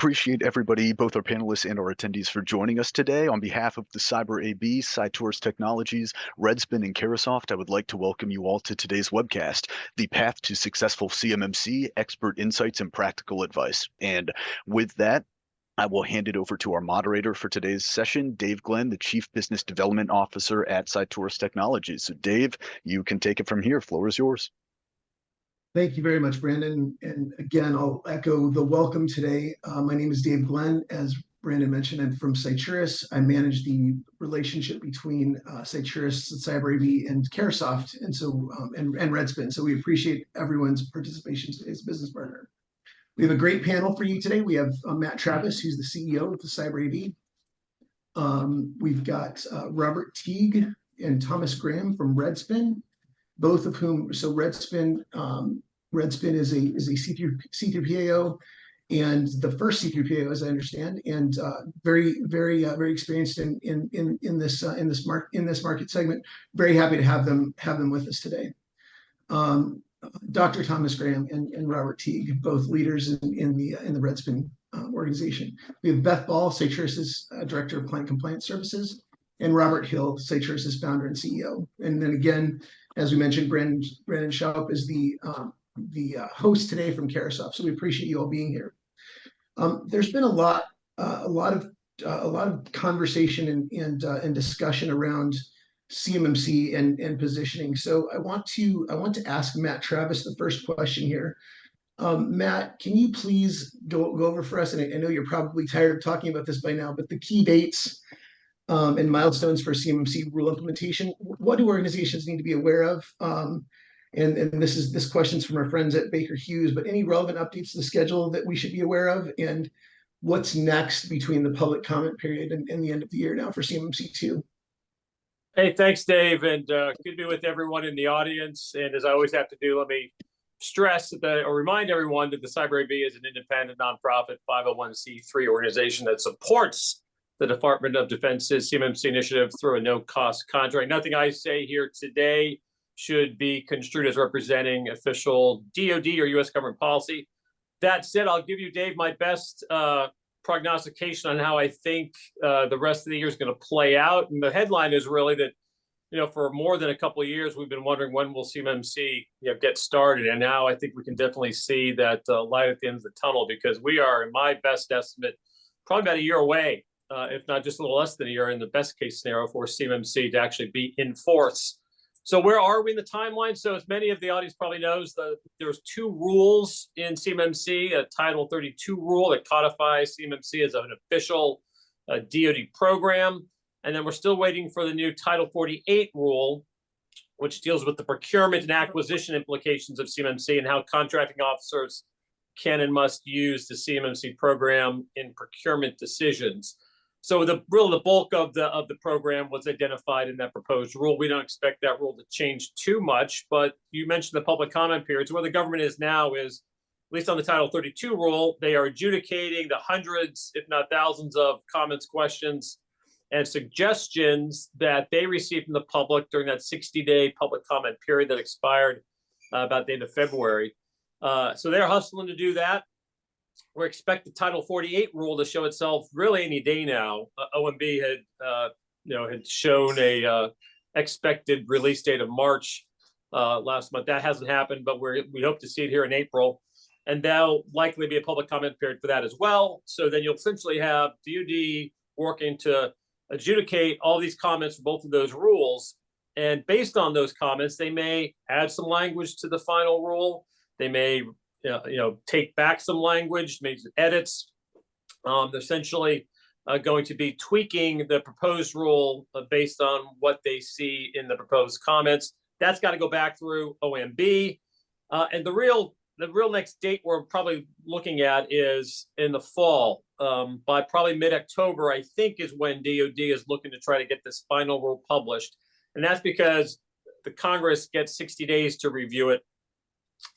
Appreciate everybody, both our panelists and our attendees, for joining us today. On behalf of the Cyber AB, Cytours Technologies, Redspin, and Carasoft, I would like to welcome you all to today's webcast, The Path to Successful CMMC, Expert Insights and Practical Advice. And with that, I will hand it over to our moderator for today's session, Dave Glenn, the Chief Business Development Officer at Cytours Technologies. So Dave, you can take it from here. Floor is yours. Thank you very much, Brandon. And again, I'll echo the welcome today. My name is Dave Glenn. As Brandon mentioned, I'm from Cytours. I manage the relationship between Cytours, Cyber AV, and Carasoft, and Redspin. So we appreciate everyone's participation today as a business partner. We have a great panel for you today. We have Matt Travis, who's the CEO of the Cyber AV. We've got Robert Teague and Thomas Graham from Redspin, both of whom. So Redspin is a C3PAO, and the first C3PAO, as I understand, and very experienced in this market segment. Very happy to have them with us today. Dr. Thomas Graham and Robert Teague, both leaders in the Redspin organization. We have Beth Ball, Cytours' Director of Client Compliance Services, and Robert Hill, Cytours' founder and CEO. And then again, as we mentioned, Brandon Schaup is the host today from Carasoft. So we appreciate you all being here. There's been a lot of conversation and discussion around CMMC and positioning. So I want to ask Matt Travis the first question here. Matt, can you please go over for us? And I know you're probably tired of talking about this by now, but the key dates and milestones for CMMC rule implementation. What do organizations need to be aware of? And this question's from our friends at Baker Hughes, but any relevant updates to the schedule that we should be aware of? And what's next between the public comment period and the end of the year now for CMMC 2? Hey, thanks, Dave, and good to be with everyone in the audience. And as I always have to do, let me stress or remind everyone that the Cyber AB is an independent nonprofit 501c3 organization that supports the Department of Defense's CMMC initiative through a no-cost contract. Nothing I say here today should be construed as representing official DoD or U.S. government policy. That said, I'll give you, Dave, my best prognostication on how I think the rest of the year is going to play out. And the headline is really that, for more than a couple of years, we've been wondering when will CMMC get started. And now I think we can definitely see that light at the end of the tunnel, because we are, in my best estimate, probably about a year away, if not just a little less than a year in the best case scenario for CMMC to actually be in force. So where are we in the timeline? So as many of the audience probably knows, there's two rules in CMMC, a Title 32 rule that codifies CMMC as an official DoD program. And then we're still waiting for the new Title 48 rule, which deals with the procurement and acquisition implications of CMMC and how contracting officers can and must use the CMMC program in procurement decisions. So the bulk of the program was identified in that proposed rule. We don't expect that rule to change too much, but you mentioned the public comment periods. Where the government is now is, at least on the Title 32 rule, they are adjudicating the hundreds, if not thousands, of comments, questions, and suggestions that they received from the public during that 60-day public comment period that expired about the end of February. So they're hustling to do that. We expect the Title 48 rule to show itself really any day now. OMB had shown a expected release date of March last month. That hasn't happened, but we hope to see it here in April, and there'll likely be a public comment period for that as well. So then you'll essentially have DoD working to adjudicate all these comments for both of those rules, and based on those comments, they may add some language to the final rule. They may take back some language, make edits. They're essentially going to be tweaking the proposed rule based on what they see in the proposed comments. That's got to go back through OMB. And the real next date we're probably looking at is in the fall. By probably mid-October, I think, is when DoD is looking to try to get this final rule published. And that's because the Congress gets 60 days to review it.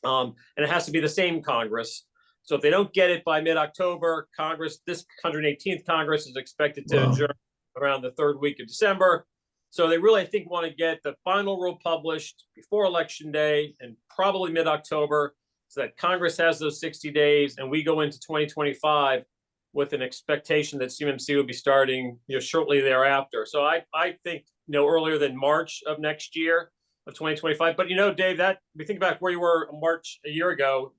And it has to be the same Congress. So if they don't get it by mid-October, this 118th Congress is expected to adjourn around the third week of December. So they really, I think, want to get the final rule published before Election Day and probably mid-October, so that Congress has those 60 days and we go into 2025 with an expectation that CMMC would be starting, shortly thereafter. So I think, earlier than March of next year of 2025. But, Dave, that we think about where you were in March a year ago,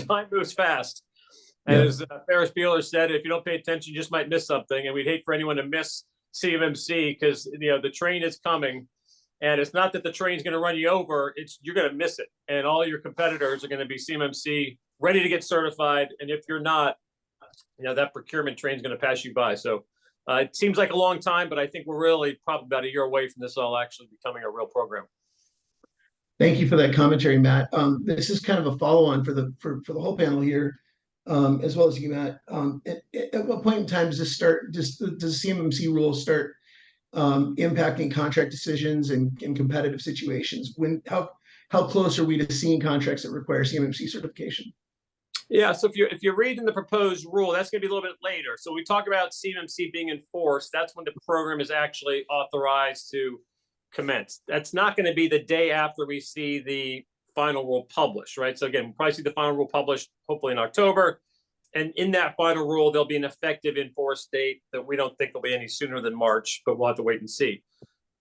time moves fast. And as Ferris Bueller said, if you don't pay attention, you just might miss something. And we'd hate for anyone to miss CMMC because, the train is coming. And it's not that the train's going to run you over, you're going to miss it. And all your competitors are going to be CMMC ready to get certified. And if you're not, that procurement train's going to pass you by. So it seems like a long time, but I think we're really probably about a year away from this all actually becoming a real program. Thank you for that commentary, Matt. This is kind of a follow-on for the whole panel here, as well as you, Matt. At what point in time does CMMC rules start impacting contract decisions and competitive situations? How close are we to seeing contracts that require CMMC certification? Yeah, so if you read in the proposed rule, that's going to be a little bit later. So we talk about CMMC being enforced. That's when the program is actually authorized to commence. That's not going to be the day after we see the final rule published, right? So again, we'll probably see the final rule published hopefully in October. And in that final rule, there'll be an effective enforced date that we don't think will be any sooner than March, but we'll have to wait and see.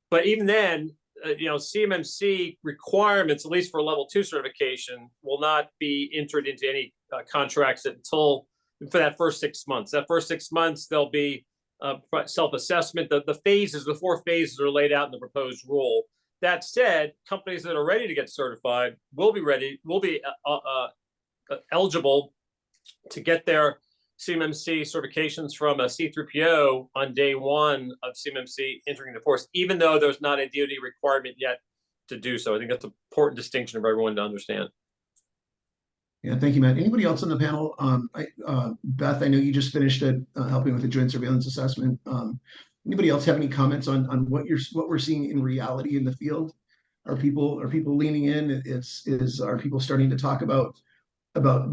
But even then, CMMC requirements, at least for level 2 certification, will not be entered into any contracts until for that first 6 months. That first 6 months, there'll be self-assessment. The 4 phases are laid out in the proposed rule. That said, companies that are ready to get certified will be eligible to get their CMMC certifications from a C3PO on day 1 of CMMC entering the force, even though there's not a DoD requirement yet to do so. I think that's an important distinction for everyone to understand. Yeah, thank you, Matt. Anybody else on the panel? Beth, I know you just finished helping with the joint surveillance assessment. Anybody else have any comments on what we're seeing in reality in the field? Are people leaning in? Are people starting to talk about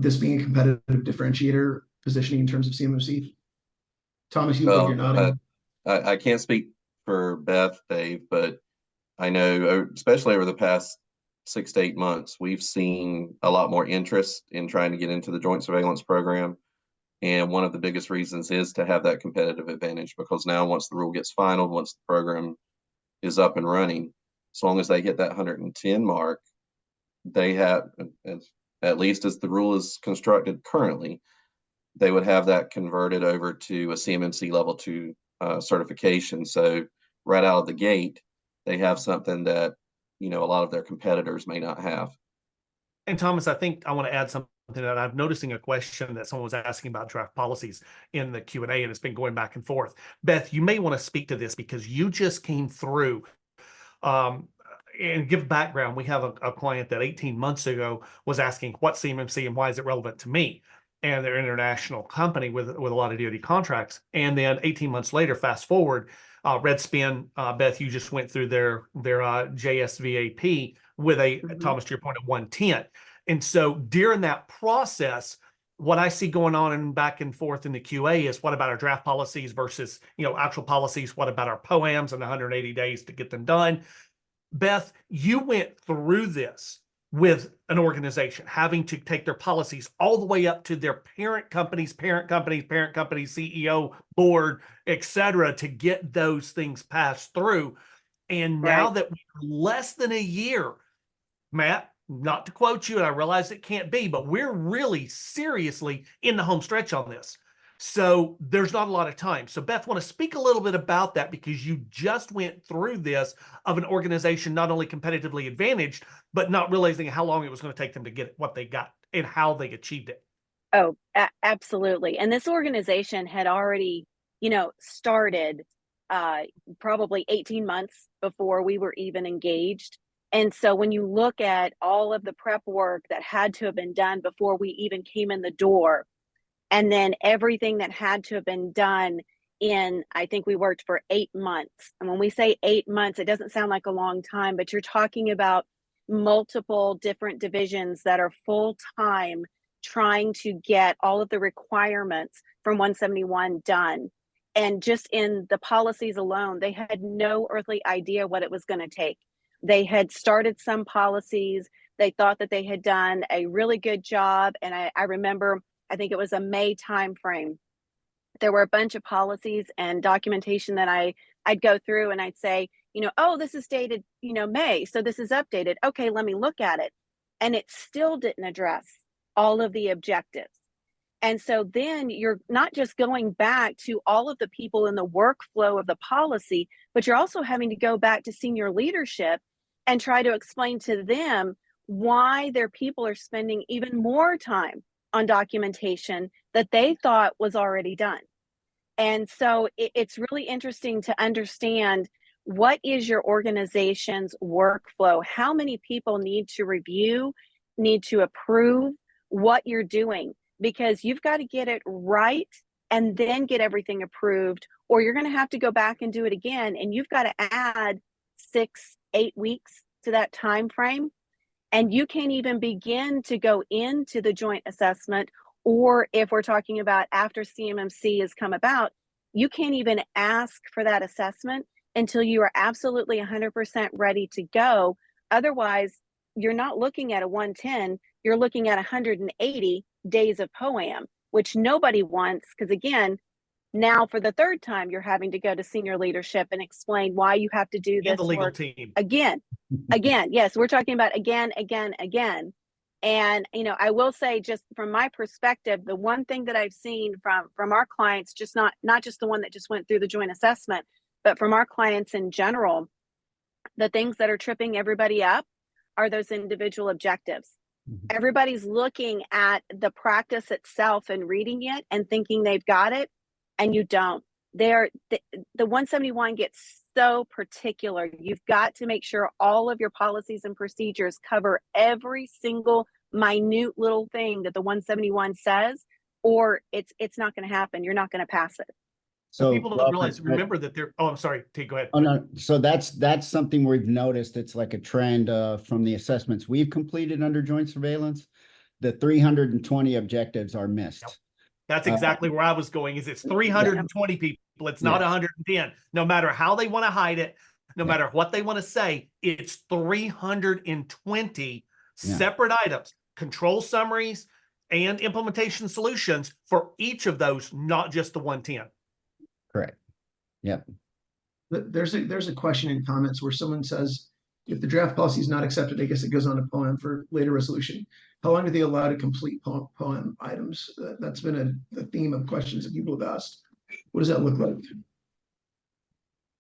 this being a competitive differentiator positioning in terms of CMMC? Thomas, you're nodding. I can't speak for Beth, Dave, but I know, especially over the past 6 to 8 months, we've seen a lot more interest in trying to get into the joint surveillance program. And one of the biggest reasons is to have that competitive advantage, because now once the rule gets finalized, once the program is up and running, as long as they hit that 110 mark, they have, at least as the rule is constructed currently, they would have that converted over to a CMMC level 2 certification. So right out of the gate, they have something that, a lot of their competitors may not have. And Thomas, I think I want to add something that I'm noticing a question that someone was asking about draft policies in the Q&A, and it's been going back and forth. Beth, you may want to speak to this because you just came through and give background. We have a client that 18 months ago was asking what's CMMC and why is it relevant to me? And they're an international company with a lot of DoD contracts. And then 18 months later, fast forward, Redspin, Beth, you just went through their JSVAP with a, Thomas, to your point, of 110. And so during that process, what I see going on and back and forth in the QA is what about our draft policies versus, actual policies? What about our POAMs and 180 days to get them done? Beth, you went through this with an organization having to take their policies all the way up to their parent companies, CEO, board, etc., to get those things passed through. And now that we're less than a year, Matt, not to quote you, and I realize it can't be, but we're really seriously in the home stretch on this. So there's not a lot of time. So Beth, want to speak a little bit about that, because you just went through this of an organization not only competitively advantaged, but not realizing how long it was going to take them to get what they got and how they achieved it. Oh, absolutely. And this organization had already, started probably 18 months before we were even engaged. And so when you look at all of the prep work that had to have been done before we even came in the door, and then everything that had to have been done in, I think we worked for 8 months. And when we say 8 months, it doesn't sound like a long time, but you're talking about multiple different divisions that are full-time trying to get all of the requirements from 171 done. And just in the policies alone, they had no earthly idea what it was going to take. They had started some policies. They thought that they had done a really good job. And I remember, I think it was a May timeframe there were a bunch of policies and documentation that I'd go through and I'd say, oh, this is dated, May, so this is updated. Okay, let me look at it. And it still didn't address all of the objectives. And so then you're not just going back to all of the people in the workflow of the policy, but you're also having to go back to senior leadership and try to explain to them why their people are spending even more time on documentation that they thought was already done. And so it's really interesting to understand, what is your organization's workflow? How many people need to review, need to approve what you're doing? Because you've got to get it right and then get everything approved, or you're going to have to go back and do it again. And you've got to add 6-8 weeks to that time frame. And you can't even begin to go into the joint assessment, or if we're talking about after CMMC has come about, you can't even ask for that assessment until you are absolutely 100% ready to go. Otherwise, you're not looking at a 110, you're looking at 180 days of POAM, which nobody wants, because again, now for the third time, you're having to go to senior leadership and explain why you have to do this And the legal work team. again. Yes, we're talking about again. And I will say, just from my perspective, the one thing that I've seen from our clients, just not just the one that just went through the joint assessment, but from our clients in general, the things that are tripping everybody up are those individual objectives. Everybody's looking at the practice itself and reading it and thinking they've got it, and you don't. The 171 gets so particular. You've got to make sure all of your policies and procedures cover every single minute little thing that the 171 says, or it's not going to happen. You're not going to pass it. So people don't realize, remember that they're, oh, I'm sorry, T, go ahead. Oh, no. So that's something we've noticed. It's like a trend from the assessments we've completed under joint surveillance. The 320 objectives are missed. Yep. That's exactly where I was going, is it's 320 people. It's not 110. No matter how they want to hide it, no matter what they want to say, it's 320 separate items, control summaries and implementation solutions for each of those, not just the 110. Correct. Yep. There's a question in comments where someone says, if the draft policy is not accepted, I guess it goes on to POAM for later resolution. How long do they allow to complete POAM items? That's been the theme of questions that people have asked. What does that look like?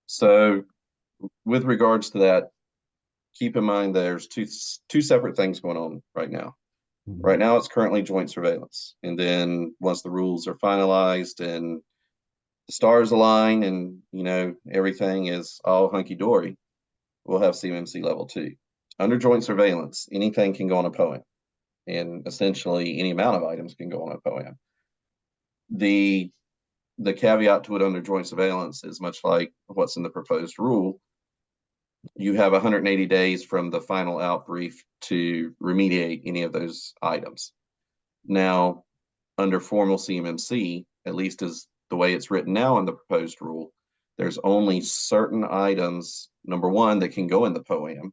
So with regards to that, keep in mind there's two separate things going on right now. Right now, it's currently joint surveillance. And then once the rules are finalized and the stars align and, everything is all hunky-dory, we'll have CMMC level 2. Under joint surveillance, anything can go on a POAM. And essentially, any amount of items can go on a POAM. The caveat to it under joint surveillance is much like what's in the proposed rule. You have 180 days from the final out brief to remediate any of those items. Now, under formal CMMC, at least as the way it's written now in the proposed rule, there's only certain items, number one, that can go in the POAM.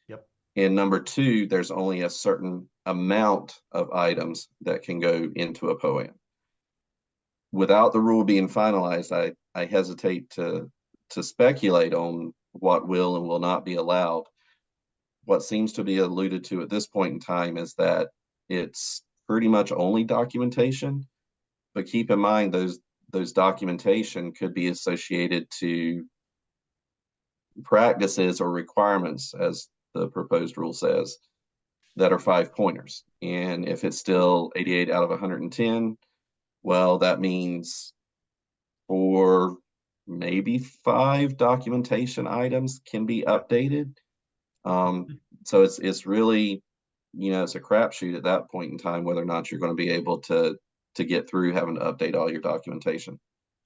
Yep. And number two, there's only a certain amount of items that can go into a POAM. Without the rule being finalized, I hesitate to speculate on what will and will not be allowed. What seems to be alluded to at this point in time is that it's pretty much only documentation, but keep in mind those documentation could be associated to practices or requirements, as the proposed rule says, that are 5-pointers. And if it's still 88 out of 110, well, that means for maybe 5 documentation items can be updated. So it's really, it's a crapshoot at that point in time, whether or not you're going to be able to get through having to update all your documentation.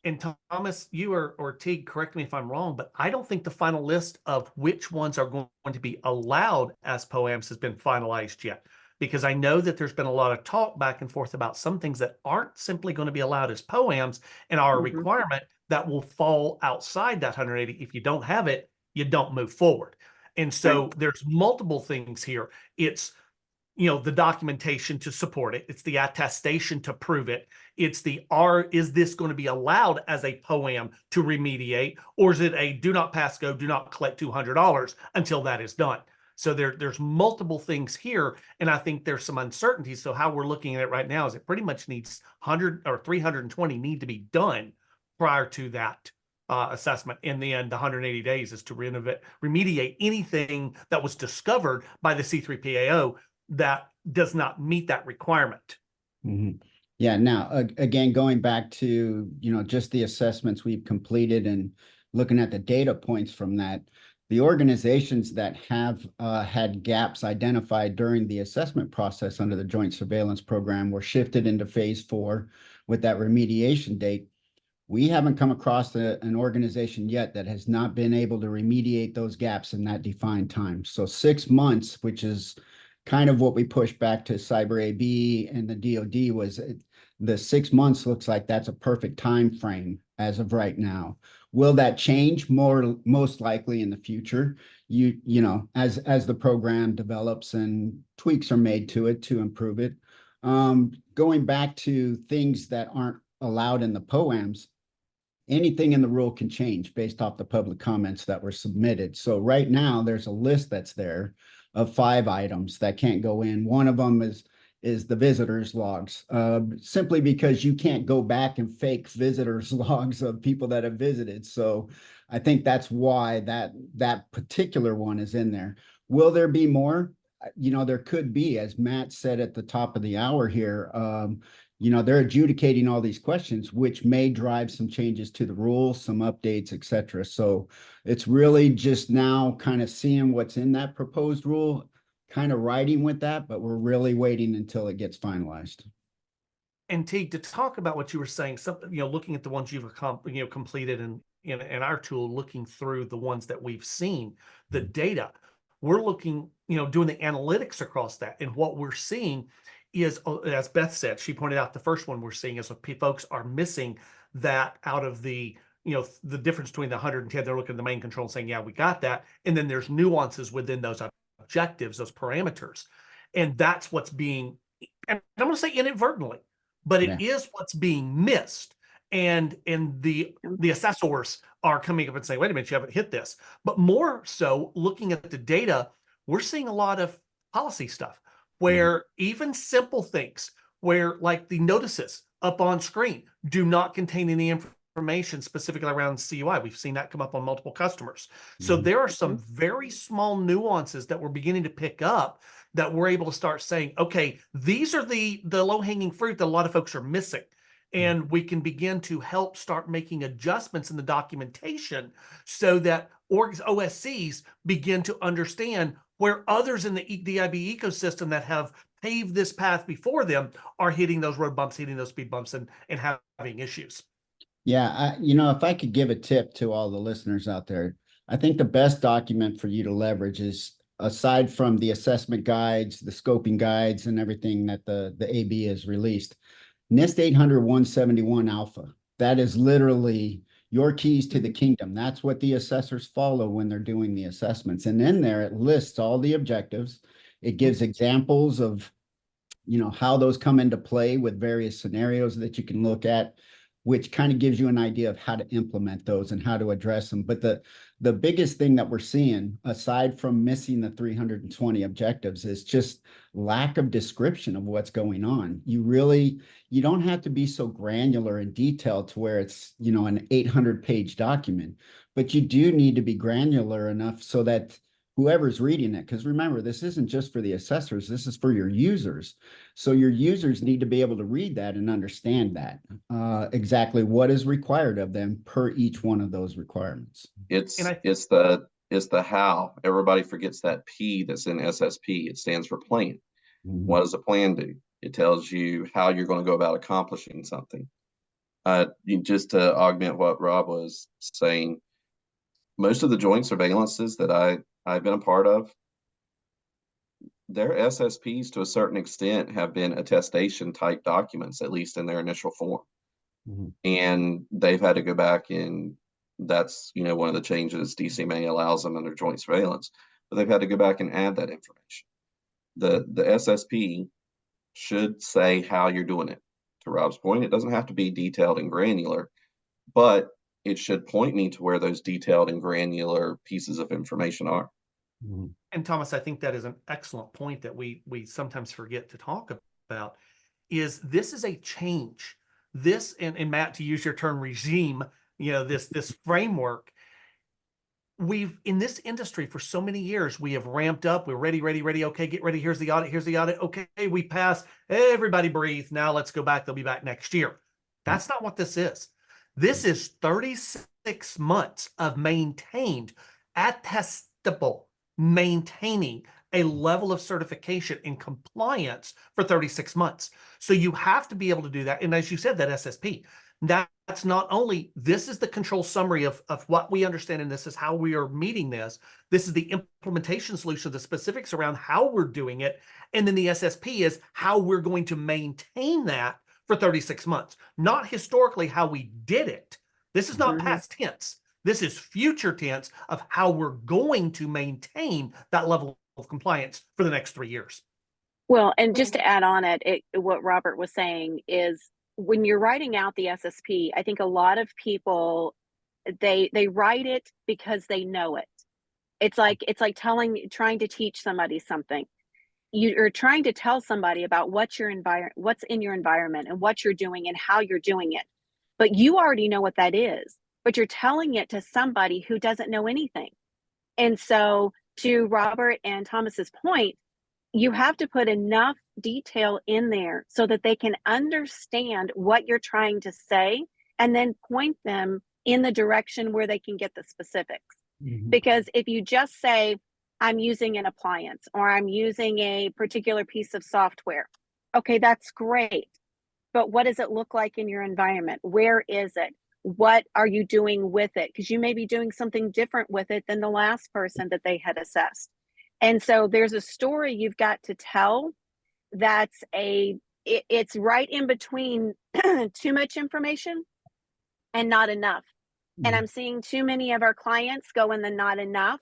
And Thomas, you or Teague, correct me if I'm wrong, but I don't think the final list of which ones are going to be allowed as POAMs has been finalized yet, because I know that there's been a lot of talk back and forth about some things that aren't simply going to be allowed as POAMs and are a requirement that will fall outside that 180. If you don't have it, you don't move forward. And so there's multiple things here. It's the documentation to support it. It's the attestation to prove it. It's is this going to be allowed as a POAM to remediate, or is it a do not pass go, do not collect $200 until that is done? So there's multiple things here, and I think there's some uncertainty. So how we're looking at it right now is it pretty much needs 100 or 320 need to be done prior to that assessment. And then the 180 days is to remediate anything that was discovered by the C3PAO that does not meet that requirement. Mhm. Yeah. Now, again, going back to, just the assessments we've completed and looking at the data points from that, the organizations that have had gaps identified during the assessment process under the Joint Surveillance Program were shifted into phase 4 with that remediation date. We haven't come across an organization yet that has not been able to remediate those gaps in that defined time. So 6 months, which is kind of what we pushed back to Cyber AB and the DoD, was the 6 months looks like that's a perfect time frame as of right now. Will that change? Most likely in the future, as the program develops and tweaks are made to it to improve it. Going back to things that aren't allowed in the POAMs, anything in the rule can change based off the public comments that were submitted. So right now there's a list that's there of 5 items that can't go in. One of them is the visitors logs, simply because you can't go back and fake visitors logs of people that have visited. So I think that's why that particular one is in there. Will there be more? There could be, as Matt said at the top of the hour here. They're adjudicating all these questions, which may drive some changes to the rules, some updates, etc. So it's really just now kind of seeing what's in that proposed rule, kind of riding with that, but we're really waiting until it gets finalized. And Teague, to talk about what you were saying, something, looking at the ones you've completed and in our tool, looking through the ones that we've seen, the data, we're looking, doing the analytics across that. And what we're seeing is, as Beth said, she pointed out the first one we're seeing is what folks are missing that out of the, the difference between the 110, they're looking at the main control and saying, yeah, we got that. And then there's nuances within those objectives, those parameters. And that's what's being, and I'm going to say inadvertently, but it is what's being missed. And the assessors are coming up and saying, wait a minute, you haven't hit this. But more so, looking at the data, we're seeing a lot of policy stuff where even simple things, where like the notices up on screen do not contain any information specifically around CUI. We've seen that come up on multiple customers. So there are some very small nuances that we're beginning to pick up that we're able to start saying, okay, these are the low-hanging fruit that a lot of folks are missing. And we can begin to help start making adjustments in the documentation so that OSCs begin to understand where others in the DIB ecosystem that have paved this path before them are hitting those road bumps, hitting those speed bumps, and having issues. Yeah, if I could give a tip to all the listeners out there, I think the best document for you to leverage is, aside from the assessment guides, the scoping guides, and everything that the AB has released, NIST 800-171 Alpha. That is literally your keys to the kingdom. That's what the assessors follow when they're doing the assessments. And in there, it lists all the objectives. It gives examples of, how those come into play with various scenarios that you can look at, which kind of gives you an idea of how to implement those and how to address them. But the biggest thing that we're seeing, aside from missing the 320 objectives, is just lack of description of what's going on. You don't have to be so granular and detailed to where it's, an 800-page document, but you do need to be granular enough so that whoever's reading it, because remember, this isn't just for the assessors, this is for your users. So your users need to be able to read that and understand that exactly what is required of them per each one of those requirements. It's the how. Everybody forgets that P that's in SSP. It stands for plan. What does a plan do? It tells you how you're going to go about accomplishing something. Just to augment what Rob was saying, most of the joint surveillances that I've been a part of, their SSPs to a certain extent have been attestation type documents, at least in their initial form. And they've had to go back, and that's, one of the changes DCMA allows them under joint surveillance, but they've had to go back and add that information. The SSP should say how you're doing it. To Rob's point, it doesn't have to be detailed and granular, but it should point me to where those detailed and granular pieces of information are. And Thomas, I think that is an excellent point that we sometimes forget to talk about, is this is a change. This, and Matt, to use your term, regime, this framework, we've, in this industry for so many years, we have ramped up. We're ready. Okay, get ready. Here's the audit. Okay, we pass. Everybody breathe. Now let's go back. They'll be back next year. That's not what this is. This is 36 months of maintained, attestable, maintaining a level of certification and compliance for 36 months. So you have to be able to do that. And as you said, that SSP, that's not only, this is the control summary of what we understand, and this is how we are meeting this. This is the implementation solution, the specifics around how we're doing it. And then the SSP is how we're going to maintain that for 36 months, not historically how we did it. This is not past tense. This is future tense of how we're going to maintain that level of compliance for the next 3 years. Well, and just to add on what Robert was saying is, when you're writing out the SSP, I think a lot of people, they write it because they know it. It's like trying to teach somebody something. You're trying to tell somebody about what's in your environment and what you're doing and how you're doing it. But you already know what that is, but you're telling it to somebody who doesn't know anything. And so, to Robert and Thomas's point, you have to put enough detail in there so that they can understand what you're trying to say, and then point them in the direction where they can get the specifics. Because if you just say, I'm using an appliance, or I'm using a particular piece of software, okay, that's great. But what does it look like in your environment? Where is it? What are you doing with it? Because you may be doing something different with it than the last person that they had assessed. And so there's a story you've got to tell that's it's right in between too much information and not enough. And I'm seeing too many of our clients go in the not enough,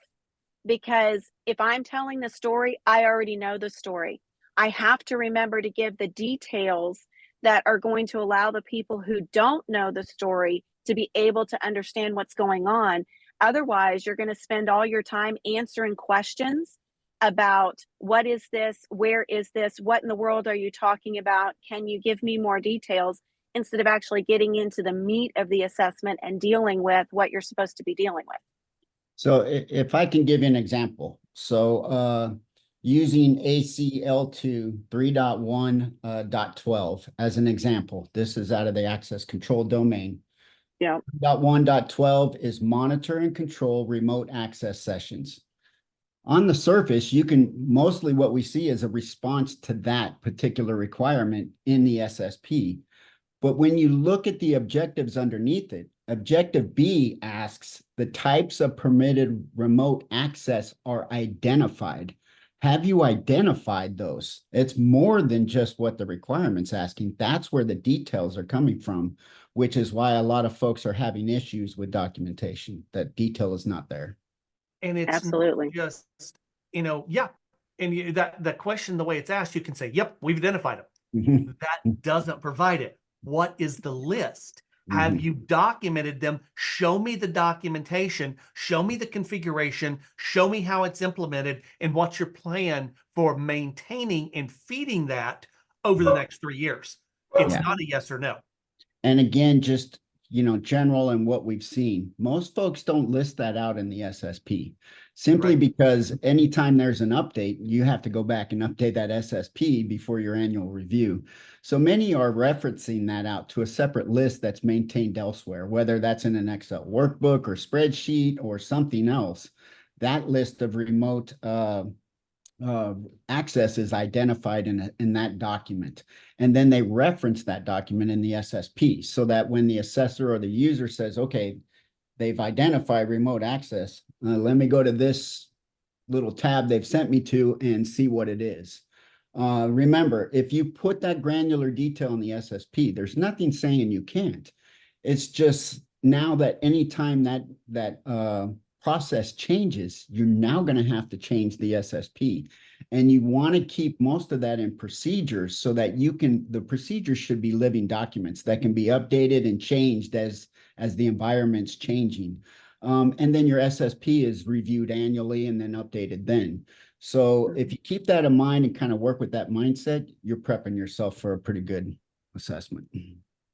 because if I'm telling the story, I already know the story. I have to remember to give the details that are going to allow the people who don't know the story to be able to understand what's going on. Otherwise, you're going to spend all your time answering questions about what is this, where is this, what in the world are you talking about, can you give me more details, instead of actually getting into the meat of the assessment and dealing with what you're supposed to be dealing with. So if I can give you an example. So using ACL2 3.1.12 as an example, this is out of the access control domain. Yeah. 3.1.12 is monitor and control remote access sessions. On the surface, you can, mostly what we see is a response to that particular requirement in the SSP. But when you look at the objectives underneath it, Objective B asks, the types of permitted remote access are identified. Have you identified those? It's more than just what the requirement's asking. That's where the details are coming from, which is why a lot of folks are having issues with documentation. That detail is not there. And it's absolutely just, yeah. And that question, the way it's asked, you can say, yep, we've identified them. That doesn't provide it. What is the list? Have you documented them? Show me the documentation, show me the configuration, show me how it's implemented, and what's your plan for maintaining and feeding that over the next 3 years. It's not a yes or no. And again, just, general and what we've seen, most folks don't list that out in the SSP, simply because anytime there's an update, you have to go back and update that SSP before your annual review. So many are referencing that out to a separate list that's maintained elsewhere, whether that's in an Excel workbook or spreadsheet or something else. That list of remote access is identified in that document. And then they reference that document in the SSP, so that when the assessor or the user says, okay, they've identified remote access, let me go to this little tab they've sent me to and see what it is. Remember, if you put that granular detail in the SSP, there's nothing saying you can't. It's just now that anytime that process changes, you're now going to have to change the SSP. And you want to keep most of that in procedures so that the procedures should be living documents that can be updated and changed as the environment's changing. And then your SSP is reviewed annually and then updated then. So if you keep that in mind and kind of work with that mindset, you're prepping yourself for a pretty good assessment.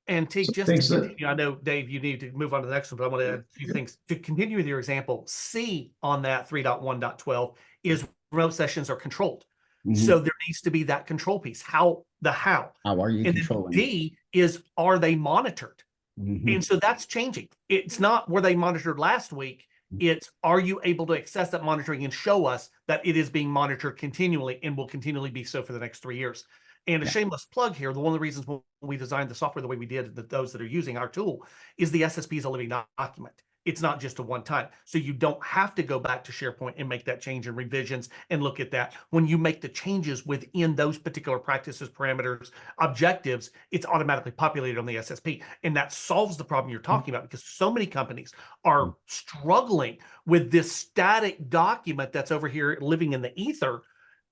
And Teague, just Thanks, to continue, I know, Dave, you need to move on to the next one, but I want to add a few things. To continue with your example, C on that 3.1.12 is remote sessions are controlled. So there needs to be that control piece. How are you and controlling then D is, are they monitored? And so that's changing. It's not were they monitored last week. It's, are you able to access that monitoring and show us that it is being monitored continually and will continually be so for the next 3 years? And a shameless plug here, one of the reasons we designed the software the way we did, that those that are using our tool, is the SSP is a living document. It's not just a one time. So you don't have to go back to SharePoint and make that change in revisions and look at that. When you make the changes within those particular practices, parameters, objectives, it's automatically populated on the SSP. And that solves the problem you're talking about, because so many companies are struggling with this static document that's over here living in the ether.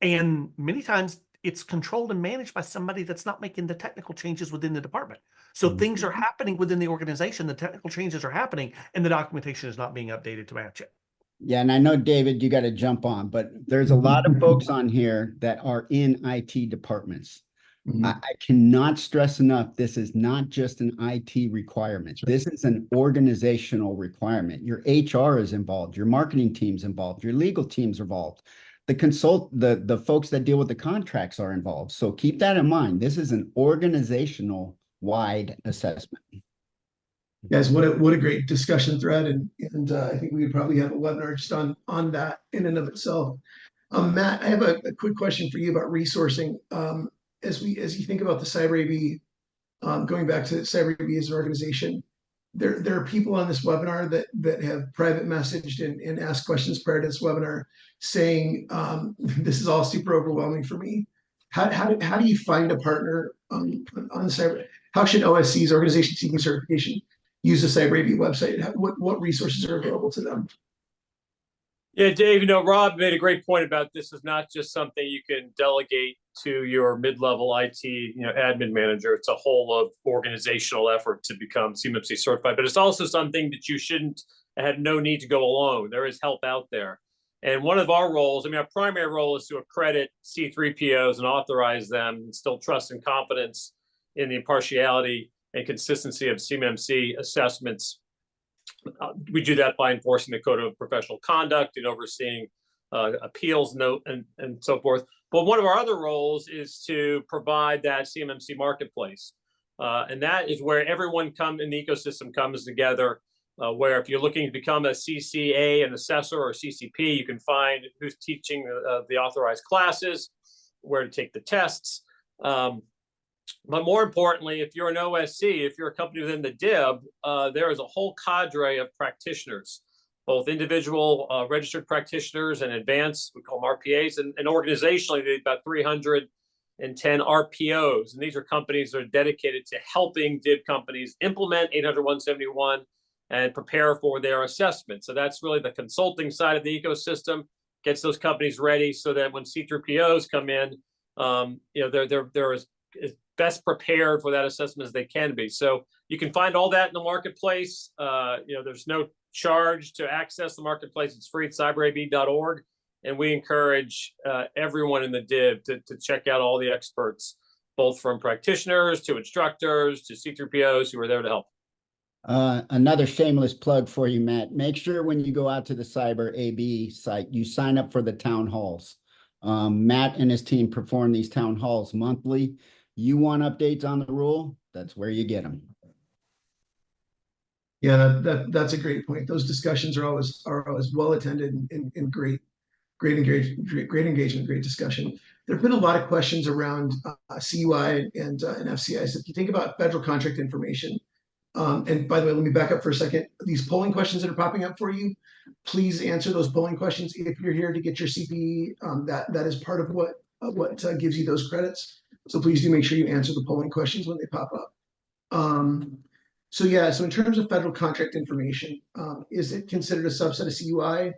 And many times it's controlled and managed by somebody that's not making the technical changes within the department. So things are happening within the organization, the technical changes are happening, and the documentation is not being updated to match it. Yeah, and I know, David, you got to jump on, but there's a lot of folks on here that are in IT departments. I cannot stress enough, this is not just an IT requirement. This is an organizational requirement. Your HR is involved, your marketing team's involved, your legal team's involved. The folks that deal with the contracts are involved. So keep that in mind. This is an organizational wide assessment. Guys, what a great discussion thread, and I think we would probably have a webinar just on that in and of itself. Matt, I have a quick question for you about resourcing. As you think about the Cyber AV, going back to Cyber AV as an organization, there are people on this webinar that have private messaged and asked questions prior to this webinar saying, this is all super overwhelming for me. How do you find a partner on cyber? How should OSCs, organizations seeking certification, use the Cyber AV website? What resources are available to them? Yeah, Dave, Rob made a great point about this is not just something you can delegate to your mid-level IT, admin manager. It's a whole of organizational effort to become CMMC certified, but it's also something that you shouldn't have no need to go alone. There is help out there. And one of our roles, our primary role is to accredit C3POs and authorize them, and instill trust and confidence in the impartiality and consistency of CMMC assessments. We do that by enforcing the code of professional conduct and overseeing appeals note and so forth. But one of our other roles is to provide that CMMC marketplace. And that is where everyone in the ecosystem comes together, where if you're looking to become a CCA, an assessor, or CCP, you can find who's teaching the authorized classes, where to take the tests. But more importantly, if you're an OSC, if you're a company within the DIB, there is a whole cadre of practitioners, both individual registered practitioners and advanced, we call them RPAs, and organizationally, there's about 310 RPOs. And these are companies that are dedicated to helping DIB companies implement 800-171 and prepare for their assessment. So that's really the consulting side of the ecosystem, gets those companies ready so that when C3POs come in, they're as best prepared for that assessment as they can be. So you can find all that in the marketplace. There's no charge to access the marketplace. It's free at cyberab.org. And we encourage everyone in the DIB to check out all the experts, both from practitioners to instructors to C3POs who are there to help. Another shameless plug for you, Matt. Make sure when you go out to the Cyber AB site, you sign up for the town halls. Matt and his team perform these town halls monthly. You want updates on the rule? That's where you get them. Yeah, that's a great point. Those discussions are always well attended and great engagement, great discussion. There have been a lot of questions around CUI and FCIs. If you think about federal contract information, and by the way, let me back up for a second. These polling questions that are popping up for you, please answer those polling questions. If you're here to get your CPE, that is part of what gives you those credits. So please do make sure you answer the polling questions when they pop up. So yeah, so in terms of federal contract information, is it considered a subset of CUI?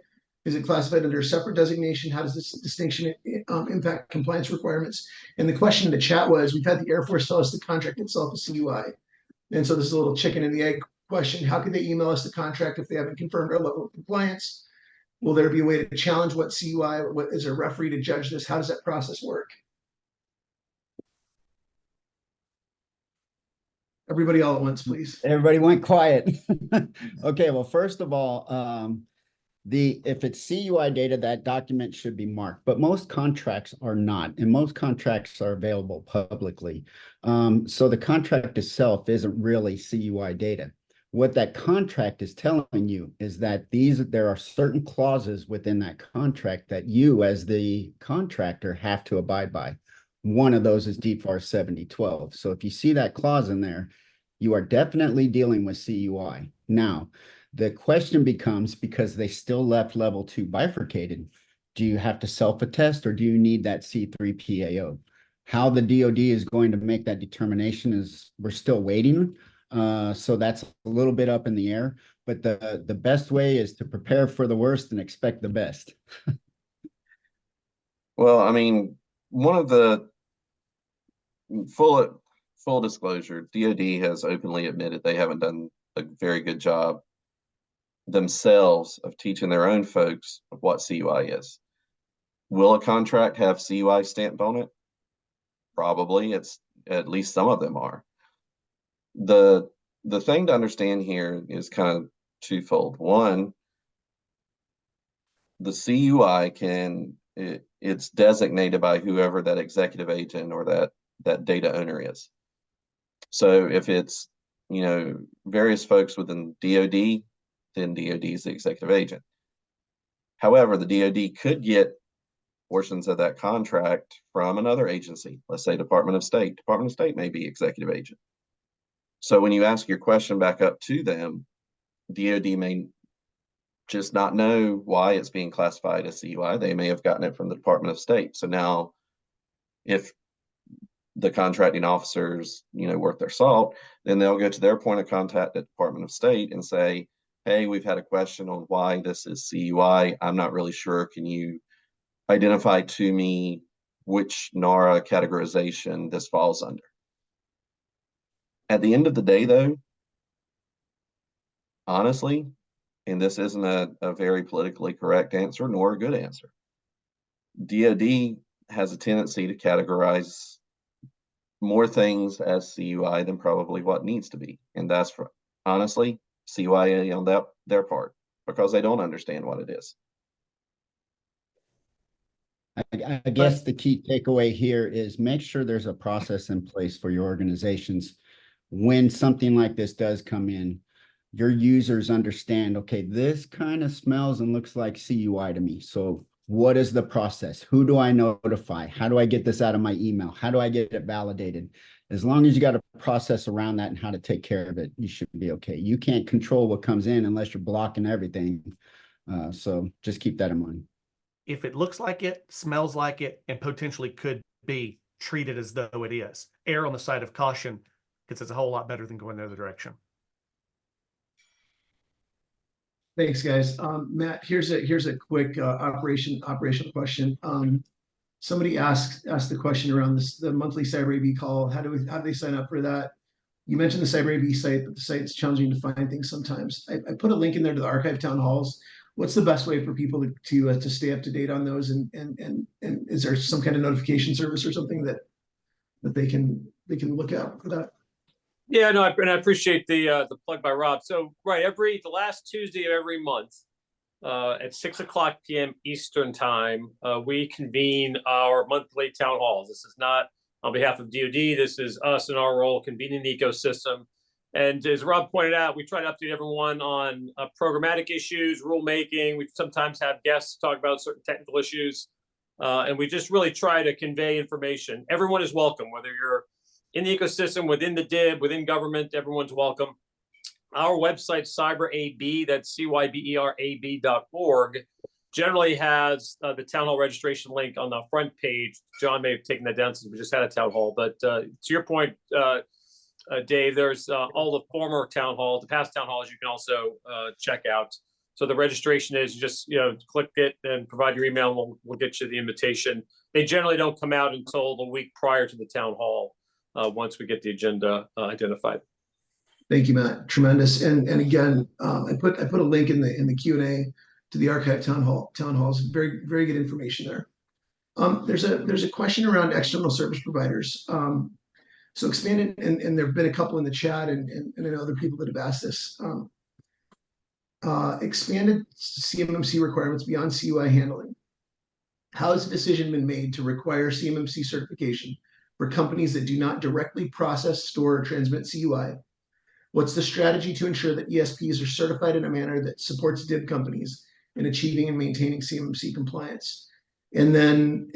Is it classified under a separate designation? How does this distinction impact compliance requirements? And the question in the chat was, we've had the Air Force tell us the contract itself is CUI. And so this is a little chicken and the egg question. How could they email us the contract if they haven't confirmed our level of compliance? Will there be a way to challenge what CUI? What is there a referee to judge this? How does that process work? Everybody all at once, please. Everybody went quiet. Okay, well, first of all, if it's CUI data, that document should be marked, but most contracts are not, and most contracts are available publicly. So the contract itself isn't really CUI data. What that contract is telling you is that there are certain clauses within that contract that you, as the contractor, have to abide by. One of those is DFAR 7012. So if you see that clause in there, you are definitely dealing with CUI. Now, the question becomes, because they still left level 2 bifurcated, do you have to self-attest or do you need that C3PAO? How the DoD is going to make that determination is we're still waiting. So that's a little bit up in the air, but the best way is to prepare for the worst and expect the best. Well, I mean, one of the full disclosure, DoD has openly admitted they haven't done a very good job themselves of teaching their own folks of what CUI is. Will a contract have CUI stamped on it? Probably. It's at least some of them are. The thing to understand here is kind of twofold. One, the CUI it's designated by whoever that executive agent or that data owner is. So if it's, various folks within DoD, then DoD is the executive agent. However, the DoD could get portions of that contract from another agency, let's say Department of State. Department of State may be executive agent. So when you ask your question back up to them, DoD may just not know why it's being classified as CUI. They may have gotten it from the Department of State. So now if the contracting officers, worth their salt, then they'll go to their point of contact at Department of State and say, hey, we've had a question on why this is CUI. I'm not really sure. Can you identify to me which NARA categorization this falls under? At the end of the day, though, honestly, and this isn't a very politically correct answer nor a good answer, DoD has a tendency to categorize more things as CUI than probably what needs to be. And that's, honestly, CYA on their part, because they don't understand what it is. I guess the key takeaway here is make sure there's a process in place for your organizations. When something like this does come in, your users understand, okay, this kind of smells and looks like CUI to me. So what is the process? Who do I notify? How do I get this out of my email? How do I get it validated? As long as you got a process around that and how to take care of it, you should be okay. You can't control what comes in unless you're blocking everything. So just keep that in mind. If it looks like it, smells like it, and potentially could be, treated as though it is. Err on the side of caution, because it's a whole lot better than going the other direction. Thanks, guys. Matt, here's a quick operational question. Somebody asked the question around the monthly Cyber AV call. How do they sign up for that? You mentioned the Cyber AV site, but the site's challenging to find things sometimes. I put a link in there to the archive town halls. What's the best way for people to stay up to date on those? And is there some kind of notification service or something that they can look out for that? Yeah, no, and I appreciate the plug by Rob. So, right, the last Tuesday of every month at 6:00 p.m. Eastern time, we convene our monthly town halls. This is not on behalf of DoD. This is us in our role convening the ecosystem. And as Rob pointed out, we try to update everyone on programmatic issues, rulemaking. We sometimes have guests talk about certain technical issues. And we just really try to convey information. Everyone is welcome, whether you're in the ecosystem, within the DIB, within government, everyone's welcome. Our website, CyberAB, that's cyberab.org, generally has the town hall registration link on the front page. John may have taken that down since we just had a town hall. But to your point, Dave, there's all the former town halls, the past town halls you can also check out. So the registration is just, click it and provide your email. And we'll get you the invitation. They generally don't come out until the week prior to the town hall once we get the agenda identified. Thank you, Matt. Tremendous. And again, I put a link in the Q&A to the archive town halls. Very, very good information there. There's a question around external service providers. So expanded, and there have been a couple in the chat, and I know other people that have asked this. Expanded CMMC requirements beyond CUI handling. How has a decision been made to require CMMC certification for companies that do not directly process, store, or transmit CUI? What's the strategy to ensure that ESPs are certified in a manner that supports DIB companies in achieving and maintaining CMMC compliance? And then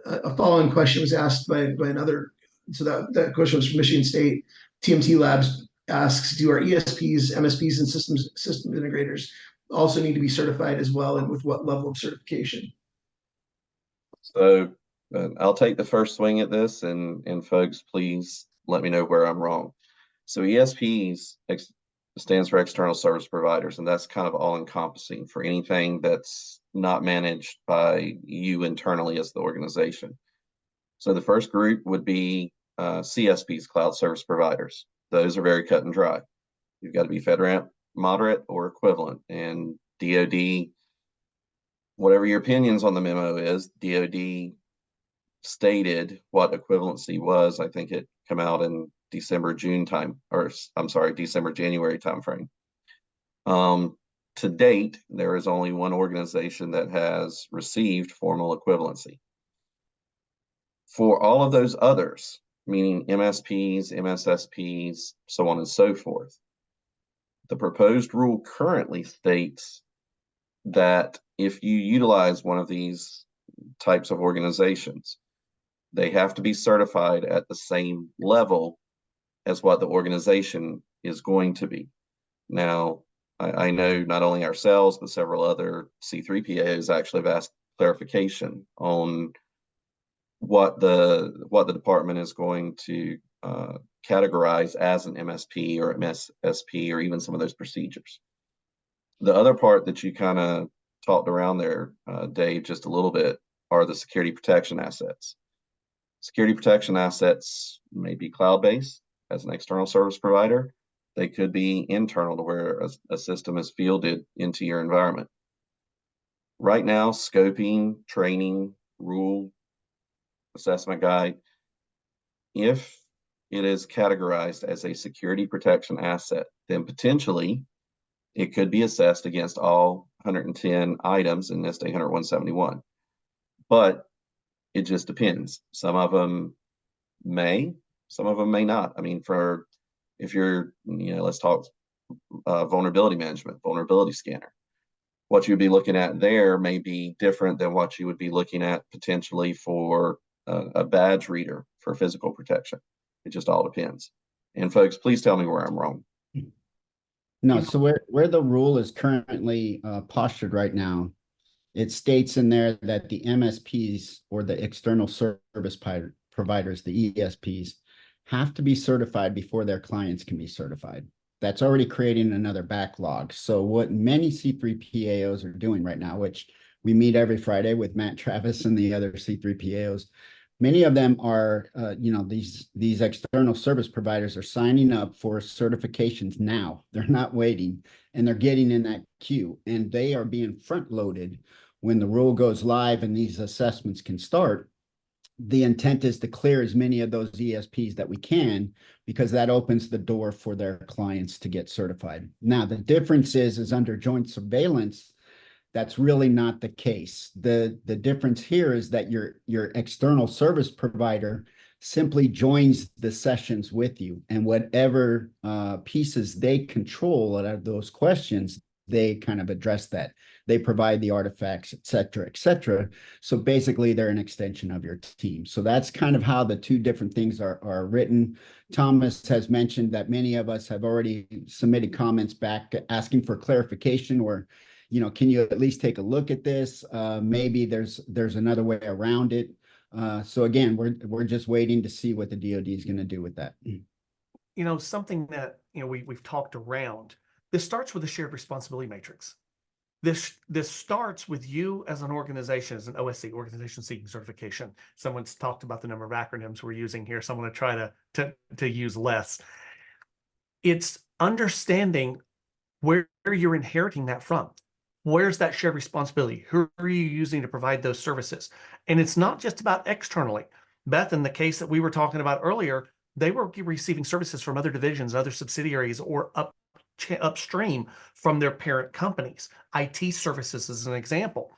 a following question was asked by another. So that question was from Michigan State. TMT Labs asks, do our ESPs, MSPs, and system integrators also need to be certified as well, and with what level of certification? So I'll take the first swing at this, and folks, please let me know where I'm wrong. So ESPs stands for external service providers, and that's kind of all encompassing for anything that's not managed by you internally as the organization. So the first group would be CSPs, cloud service providers. Those are very cut and dry. You've got to be FedRAMP moderate or equivalent, and DoD, whatever your opinions on the memo is, DoD stated what equivalency was. I think it came out in December, January timeframe. To date, there is only one organization that has received formal equivalency. For all of those others, meaning MSPs, MSSPs, so on and so forth, the proposed rule currently states that if you utilize one of these types of organizations, they have to be certified at the same level as what the organization is going to be. Now, I know not only ourselves, but several other C3PAs actually have asked clarification on what the department is going to categorize as an MSP or MSSP, or even some of those procedures. The other part that you kind of talked around there, Dave, just a little bit, are the security protection assets. Security protection assets may be cloud-based as an external service provider. They could be internal to where a system is fielded into your environment. Right now, scoping, training, rule, assessment guide, if it is categorized as a security protection asset, then potentially it could be assessed against all 110 items in NIST 800-171. But it just depends. Some of them may, some of them may not. I mean, if you're, let's talk vulnerability management, vulnerability scanner. What you'd be looking at there may be different than what you would be looking at potentially for a badge reader for physical protection. It just all depends. And folks, please tell me where I'm wrong. No, so where the rule is currently postured right now, it states in there that the MSPs, or the external service providers, the ESPs, have to be certified before their clients can be certified. That's already creating another backlog. So what many C3PAOs are doing right now, which we meet every Friday with Matt Travis and the other C3PAOs, many of them are, these external service providers are signing up for certifications now. They're not waiting, and they're getting in that queue, and they are being front loaded when the rule goes live and these assessments can start. The intent is to clear as many of those ESPs that we can, because that opens the door for their clients to get certified. Now, the difference is under joint surveillance, that's really not the case. The difference here is that your external service provider simply joins the sessions with you, and whatever pieces they control out of those questions, they kind of address that. They provide the artifacts, et cetera, et cetera. So basically, they're an extension of your team. So that's kind of how the two different things are written. Thomas has mentioned that many of us have already submitted comments back asking for clarification, or, can you at least take a look at this? Maybe there's another way around it. So again, we're just waiting to see what the DoD is going to do with that. You know, something that, you know, we've talked around, this starts with a shared responsibility matrix. This starts with you as an organization, as an OSC, organization seeking certification. Someone's talked about the number of acronyms we're using here, so I'm going to try to use less. It's understanding where you're inheriting that from. Where's that shared responsibility? Who are you using to provide those services? And it's not just about externally. Beth, in the case that we were talking about earlier, they were receiving services from other divisions, other subsidiaries, or upstream from their parent companies. IT services is an example.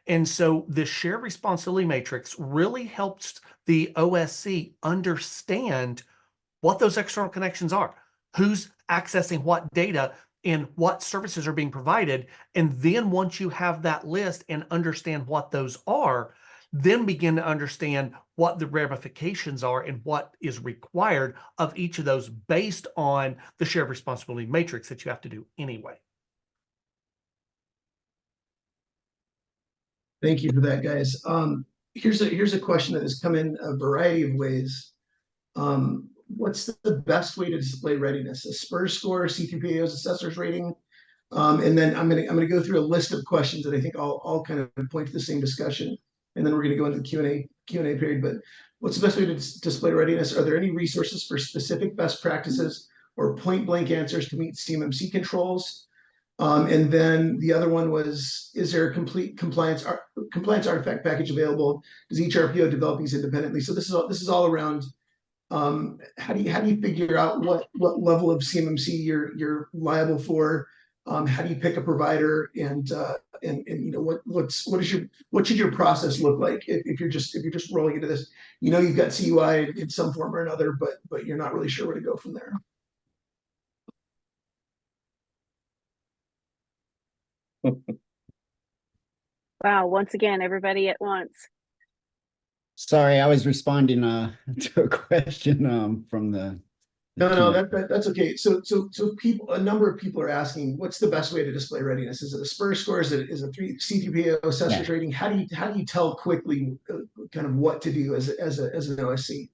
And so the shared responsibility matrix really helps the OSC understand what those external connections are, who's accessing what data, and what services are being provided. And then once you have that list and understand what those are, then begin to understand what the ramifications are and what is required of each of those based on the shared responsibility matrix that you have to do anyway. Thank you for that, guys. Here's a question that has come in a variety of ways. What's the best way to display readiness? A SPURS score, C3PAO's assessor's rating? And then I'm gonna go through a list of questions that I think all kind of point to the same discussion, and then we're gonna go into the Q&A period. But what's the best way to display readiness? Are there any resources for specific best practices or point blank answers to meet CMMC controls? And then the other one was, is there a complete compliance artifact package available? Does each RPO develop these independently? So this is all around how do you figure out what level of CMMC you're liable for? How do you pick a provider, and you know what should your process look like if you're just rolling into this? You know, you've got CUI in some form or another, but you're not really sure where to go from there. Wow, once again, everybody at once. Sorry, I was responding to a question from the No, that's okay. So a number of people are asking, what's the best way to display readiness? Is it a SPURS score? Is it C3PAO assessor's rating? How do you tell quickly kind of what to do as an OSC?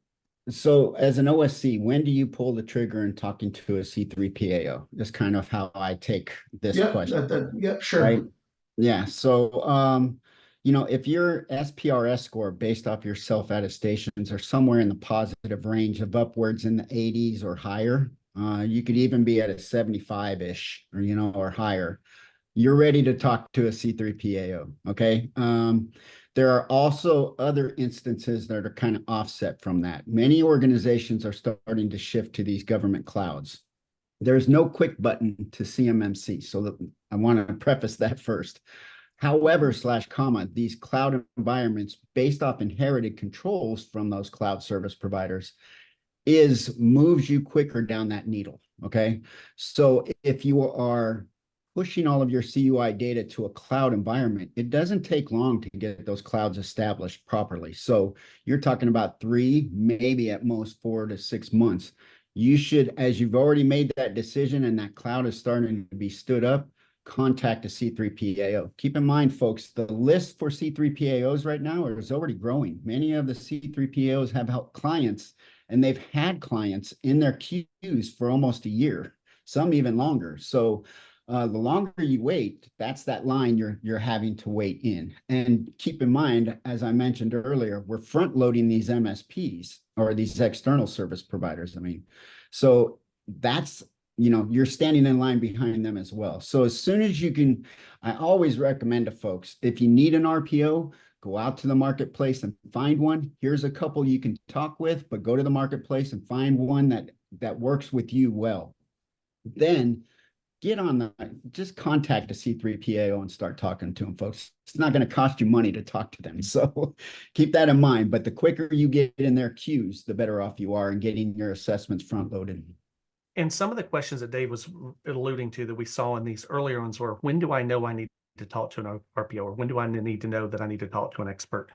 So as an OSC, when do you pull the trigger in talking to a C3PAO? That's kind of how I take this question. Yeah, sure. Right? Yeah. So you know, if your SPRS score based off your self-attestations are somewhere in the positive range of upwards in the 80s or higher, you could even be at a 75-ish or, you know, or higher. You're ready to talk to a C3PAO, okay? There are also other instances that are kind of offset from that. Many organizations are starting to shift to these government clouds. There's no quick button to CMMC, so I want to preface that first. However, / these cloud environments based off inherited controls from those cloud service providers moves you quicker down that needle, okay? So if you are pushing all of your CUI data to a cloud environment, it doesn't take long to get those clouds established properly. So you're talking about 3, maybe at most 4 to 6 months. You should, as you've already made that decision and that cloud is starting to be stood up, contact a C3PAO. Keep in mind, folks, the list for C3PAOs right now is already growing. Many of the C3PAOs have helped clients, and they've had clients in their queues for almost a year, some even longer. So the longer you wait, that's that line you're having to wait in. And keep in mind, as I mentioned earlier, we're front loading these MSPs or these external service providers. I mean, so that's, you know, you're standing in line behind them as well. So as soon as you can, I always recommend to folks, if you need an RPO, go out to the marketplace and find one. Here's a couple you can talk with, but go to the marketplace and find one that works with you well. Then get on just contact a C3PAO and start talking to them, folks. It's not going to cost you money to talk to them. So keep that in mind. But the quicker you get in their queues, the better off you are in getting your assessments front loaded. And some of the questions that Dave was alluding to that we saw in these earlier ones were, when do I know I need to talk to an RPO, or when do I need to know that I need to talk to an expert?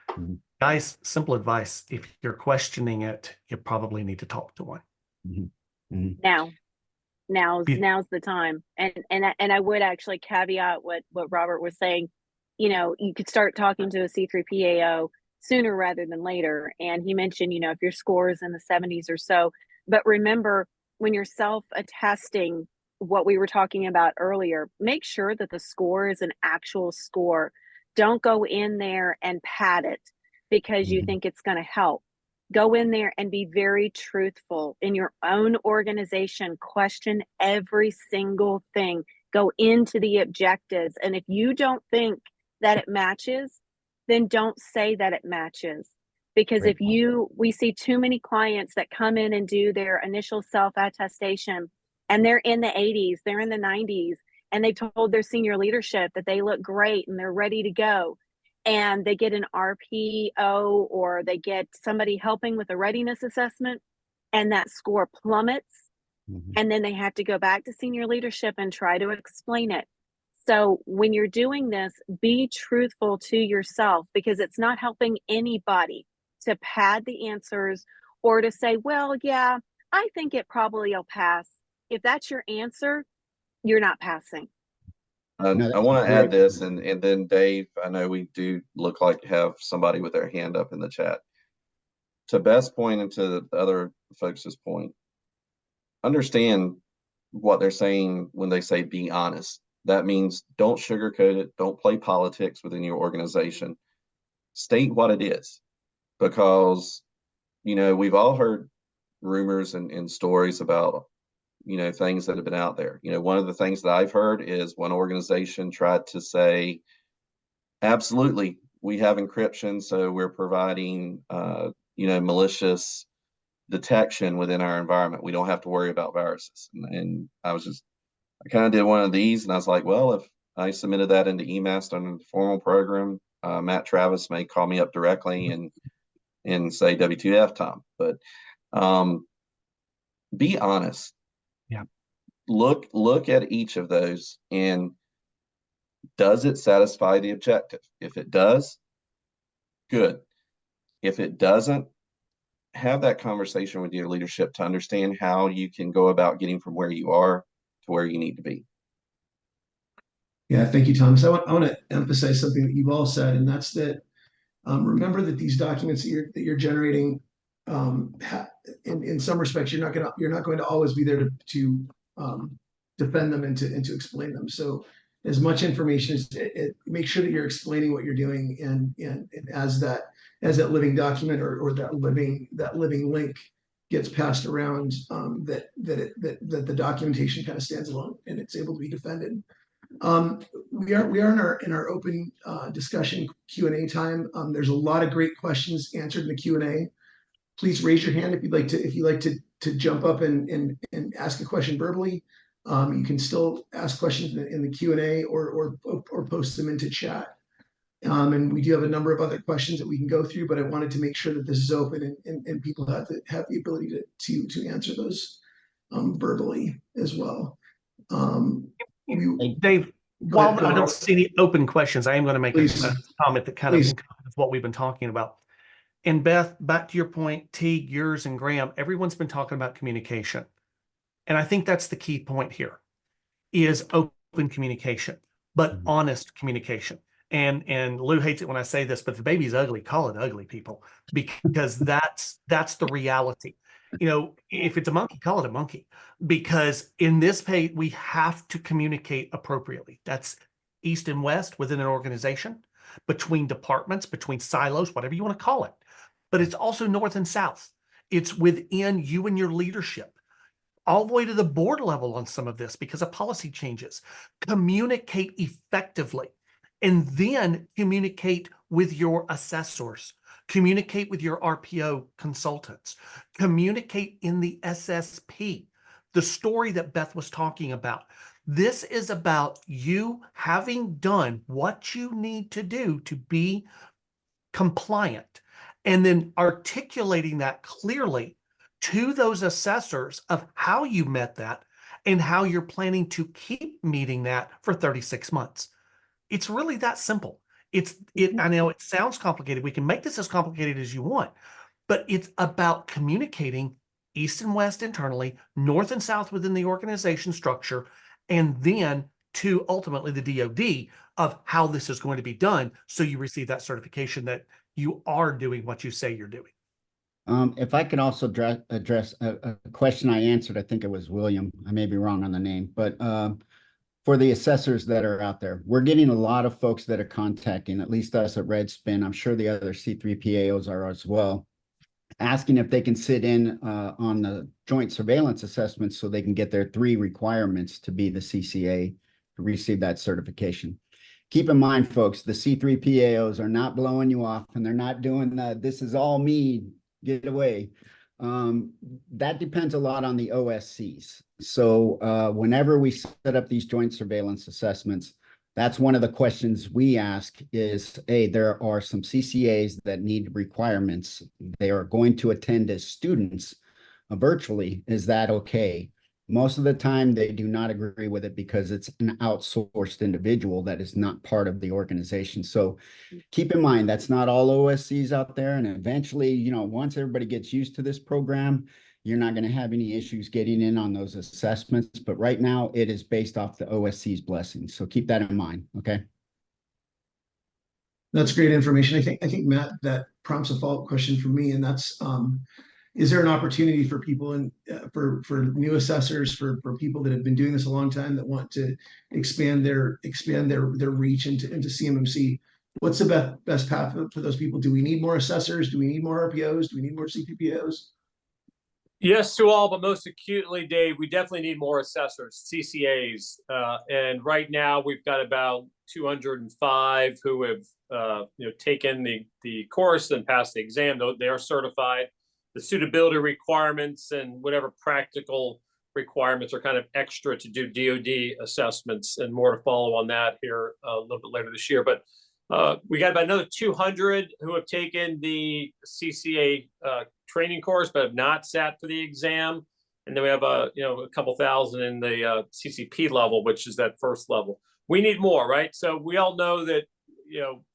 Mm-hmm. Guys, simple advice. If you're questioning it, you probably need to talk to one. Mm-hmm. Mm-hmm. Now's the time. And I would actually caveat what Robert was saying. You know, you could start talking to a C3PAO, sooner rather than later. And he mentioned, if your score is in the 70s or so, but remember, when you're self-attesting, what we were talking about earlier, make sure that the score is an actual score. Don't go in there and pad it because you think it's going to help. Go in there and be very truthful in your own organization. Question every single thing. Go into the objectives. And if you don't think that it matches, then don't say that it matches. Because Right. we see too many clients that come in and do their initial self-attestation and they're in the 80s, they're in the 90s, and they told their senior leadership that they look great and they're ready to go. And they get an RPO or they get somebody helping with a readiness assessment, and that score plummets. And then they have to go back to senior leadership and try to explain it. So when you're doing this, be truthful to yourself, because it's not helping anybody to pad the answers or to say, well, yeah, I think it probably will pass. If that's your answer, you're not passing. No, I that's want to great. add this, and then Dave, I know we do look like have somebody with their hand up in the chat. To Beth's point and to the other folks' point, understand what they're saying when they say be honest. That means don't sugarcoat it. Don't play politics within your organization. State what it is, because, we've all heard rumors and stories about, things that have been out there. One of the things that I've heard is one organization tried to say, absolutely, we have encryption, so we're providing, malicious detection within our environment. We don't have to worry about viruses. And I kind of did one of these, and I was like, well, if I submitted that into EMAST under the formal program, Matt Travis may call me up directly and say W2F, Tom. But be honest. Yeah. Look at each of those, and does it satisfy the objective? If it does, good. If it doesn't, have that conversation with your leadership to understand how you can go about getting from where you are to where you need to be. Yeah, thank you, Tom. So I want to emphasize something that you've all said, and that's that remember that these documents that you're generating, in some respects, you're not going to always be there to defend them and to explain them. So as much information as make sure that you're explaining what you're doing, and as that living document or that living link gets passed around, that the documentation kind of stands alone and it's able to be defended. We are in our open discussion Q&A time. There's a lot of great questions answered in the Q&A. Please raise your hand if you'd like to jump up and ask a question verbally. You can still ask questions in the Q&A or post them into chat. And we do have a number of other questions that we can go through, but I wanted to make sure that this is open and people have the ability to answer those verbally as well. Dave, while I don't see any open questions, I am going to make a comment that kind of encompasses what we've been talking about. And Beth, back to your point, Teague, yours, and Graham, everyone's been talking about communication. And I think that's the key point here, is open communication, but honest communication. And Lou hates it when I say this, but if the baby's ugly, call it ugly, people, because that's the reality. If it's a monkey, call it a monkey, because in this page, we have to communicate appropriately. That's east and west within an organization, between departments, between silos, whatever you want to call it. But it's also north and south. It's within you and your leadership, all the way to the board level on some of this because of policy changes. Communicate effectively, and then communicate with your assessors. Communicate with your RPO consultants. Communicate in the SSP, the story that Beth was talking about. This is about you having done what you need to do to be compliant, and then articulating that clearly to those assessors of how you met that and how you're planning to keep meeting that for 36 months. It's really that simple. I know it sounds complicated. We can make this as complicated as you want, but it's about communicating east and west internally, north and south within the organization structure, and then to ultimately the DoD of how this is going to be done, so you receive that certification that you are doing what you say you're doing. If I could also address a question I answered, I think it was William. I may be wrong on the name, but for the assessors that are out there, we're getting a lot of folks that are contacting, at least us at Redspin. I'm sure the other C3PAOs are as well, asking if they can sit in on the joint surveillance assessments so they can get their 3 requirements to be the CCA to receive that certification. Keep in mind, folks, the C3PAOs are not blowing you off, and they're not doing the, this is all me, get away. That depends a lot on the OSCs. So whenever we set up these joint surveillance assessments, that's one of the questions we ask is, hey, there are some CCAs that need requirements. They are going to attend as students virtually. Is that okay? Most of the time, they do not agree with it because it's an outsourced individual that is not part of the organization. So keep in mind, that's not all OSCs out there. And eventually, you know, once everybody gets used to this program, you're not going to have any issues getting in on those assessments. But right now, it is based off the OSC's blessings. So keep that in mind, okay? That's great information. I think Matt, that prompts a follow-up question for me, and that's is there an opportunity for people and for new assessors, for people that have been doing this a long time that want to expand their reach into CMMC? What's the best path for those people? Do we need more assessors? Do we need more RPOs? Do we need more CPPOs? Yes to all, but most acutely, Dave, we definitely need more assessors, CCAs. And right now we've got about 205 who have taken the course and passed the exam. They are certified. The suitability requirements and whatever practical requirements are kind of extra to do DoD assessments, and more to follow on that here a little bit later this year. But we got about another 200 who have taken the CCA training course but have not sat for the exam, and then we have a couple thousand in the CCP level, which is that first level. We need more, right? So we all know that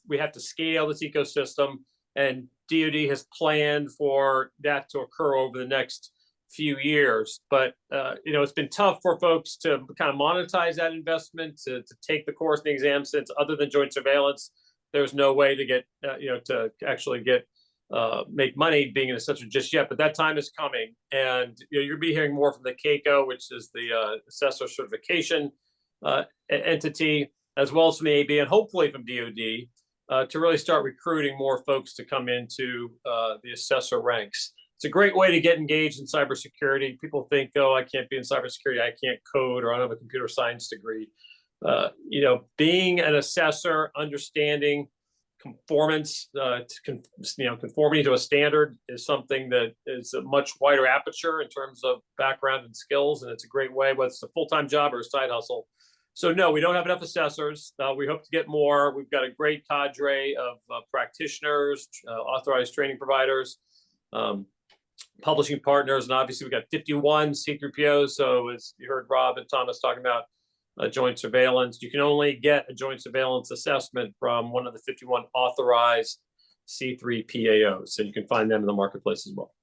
we have to scale this ecosystem, and DoD has planned for that to occur over the next few years. But it's been tough for folks to kind of monetize that investment, to take the course and the exam, since other than joint surveillance, there's no way to get to actually get make money being an assessor just yet. But that time is coming, and you'll be hearing more from the CAICO, which is the assessor certification entity, as well as from the AB, and hopefully from DoD, to really start recruiting more folks to come into the assessor ranks. It's a great way to get engaged in cybersecurity. People think, oh, I can't be in cybersecurity, I can't code, or I don't have a computer science degree. Being an assessor, understanding conformance, conformity to a standard is something that is a much wider aperture in terms of background and skills, and it's a great way, whether it's a full-time job or a side hustle. So no, we don't have enough assessors. We hope to get more. We've got a great cadre of practitioners, authorized training providers, publishing partners, and obviously we've got 51 C3POs. So as you heard Rob and Thomas talking about joint surveillance, you can only get a joint surveillance assessment from one of the 51 authorized C3PAOs. So you can find them in the marketplace as well.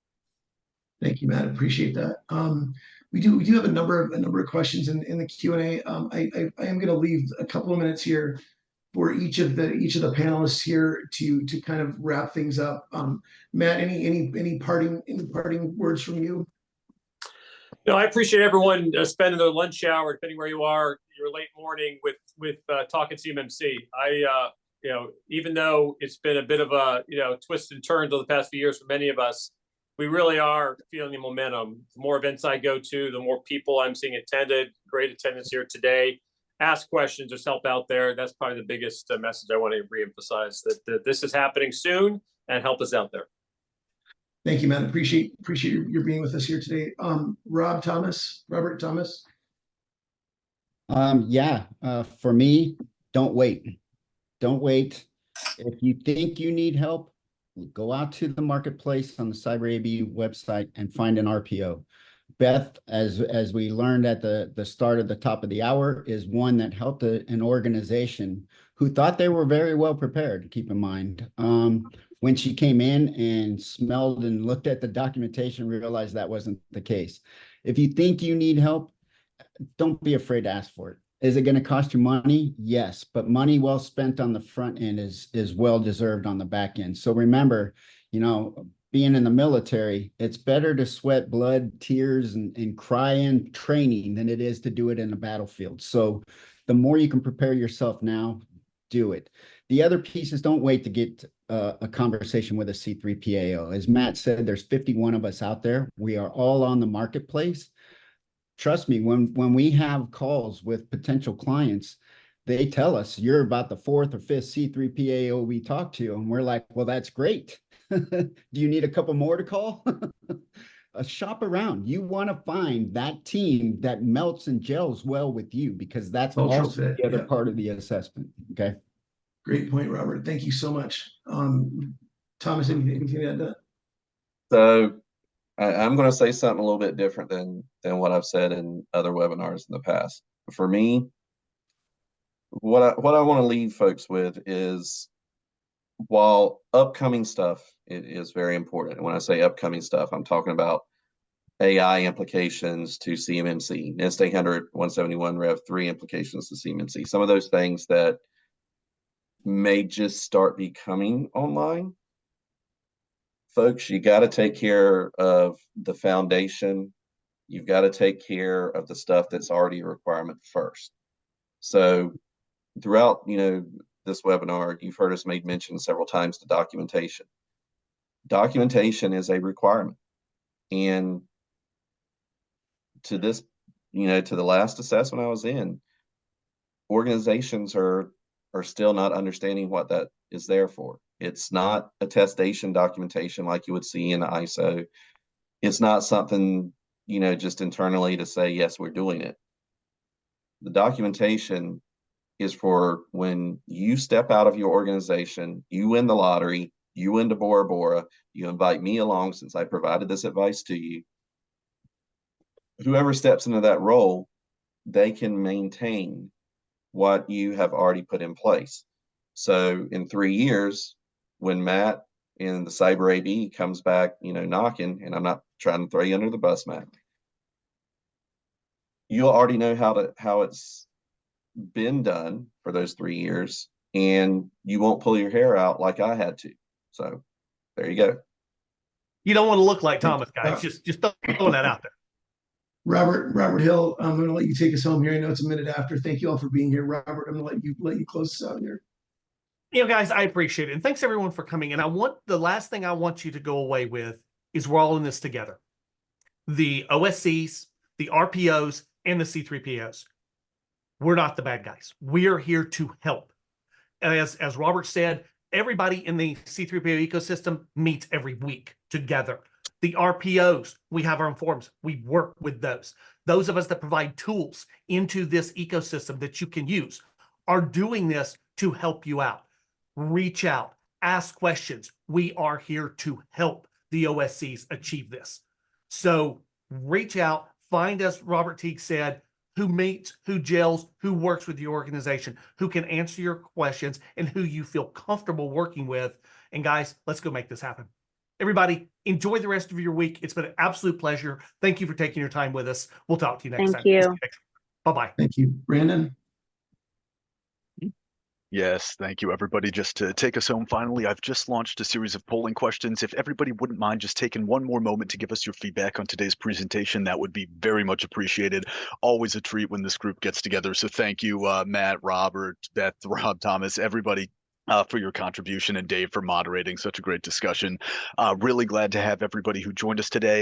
Thank you, Matt. Appreciate that. We do have a number of questions in the Q&A. I am going to leave a couple of minutes here for each of the panelists here to kind of wrap things up. Matt, any parting words from you? No, I appreciate everyone spending their lunch hour, depending where you are, your late morning with talking CMMC. Even though it's been a bit of a twist and turns over the past few years for many of us, we really are feeling the momentum. The more events I go to, the more people I'm seeing attended. Great attendance here today. Ask questions, just help out there. That's probably the biggest message I want to reemphasize, that this is happening soon, and help us out there. Thank you, Matt. Appreciate your being with us here today. Robert Thomas. For me, don't wait. Don't wait. If you think you need help, go out to the marketplace on the CyberAB website and find an RPO. Beth, as we learned at the start of the top of the hour, is one that helped an organization who thought they were very well prepared, keep in mind. When she came in and smelled and looked at the documentation, realized that wasn't the case. If you think you need help, don't be afraid to ask for it. Is it going to cost you money? Yes, but money well spent on the front end is well deserved on the back end. So remember, being in the military, it's better to sweat blood, tears, and cry in training than it is to do it in the battlefield. So the more you can prepare yourself now, do it. The other piece is don't wait to get a conversation with a C3PAO. As Matt said, there's 51 of us out there. We are all on the marketplace. Trust me, when we have calls with potential clients, they tell us you're about the fourth or fifth C3PAO we talk to, and we're like, well, that's great. Do you need a couple more to call? Shop around. You want to find that team that melts and gels well with you, because that's Cultural also fit, the other yeah. part of the assessment. Okay. Great point, Robert. Thank you so much. Thomas, anything to add to that? So I'm going to say something a little bit different than what I've said in other webinars in the past. For me, what I want to leave folks with is, while upcoming stuff is very important, and when I say upcoming stuff, I'm talking about AI implications to CMMC, NIST 800 171 Rev 3 implications to CMMC, some of those things that may just start becoming online. Folks, you got to take care of the foundation. You've got to take care of the stuff that's already a requirement first. So throughout, this webinar, you've heard us made mention several times to documentation. Documentation is a requirement. And to this, to the last assessment I was in, organizations are still not understanding what that is there for. It's not attestation documentation like you would see in the ISO. It's not something, just internally to say, yes, we're doing it. The documentation is for when you step out of your organization, you win the lottery, you win to Bora Bora, you invite me along since I provided this advice to you. Whoever steps into that role, they can maintain what you have already put in place. So in 3 years, when Matt in the Cyber AB comes back, knocking, and I'm not trying to throw you under the bus, Matt, you'll already know how it's been done for those 3 years, and you won't pull your hair out like I had to. So there you go. You don't want to look like Thomas, guys. Just throwing that out there. Robert Hill, I'm going to let you take us home here. I know it's a minute after. Thank you all for being here. Robert, I'm going to let you close us out here. Guys, I appreciate it. And thanks everyone for coming. And the last thing I want you to go away with is we're all in this together. The OSCs, the RPOs, and the C3POs. We're not the bad guys. We are here to help. As Robert said, everybody in the C3PO ecosystem meets every week together. The RPOs, we have our own forums. We work with those. Those of us that provide tools into this ecosystem that you can use are doing this to help you out. Reach out, ask questions. We are here to help the OSCs achieve this. So reach out, find us, Robert Teague said, who meets, who gels, who works with your organization, who can answer your questions, and who you feel comfortable working with. And guys, let's go make this happen. Everybody, enjoy the rest of your week. It's been an absolute pleasure. Thank you for taking your time with us. We'll talk to you next time. Thank you. Bye-bye. Thank you. Brandon? Yes, thank you, everybody. Just to take us home finally, I've just launched a series of polling questions. If everybody wouldn't mind just taking one more moment to give us your feedback on today's presentation, that would be very much appreciated. Always a treat when this group gets together. So thank you, Matt, Robert, Beth, Rob, Thomas, everybody. For your contribution, and Dave for moderating such a great discussion. Really glad to have everybody who joined us today.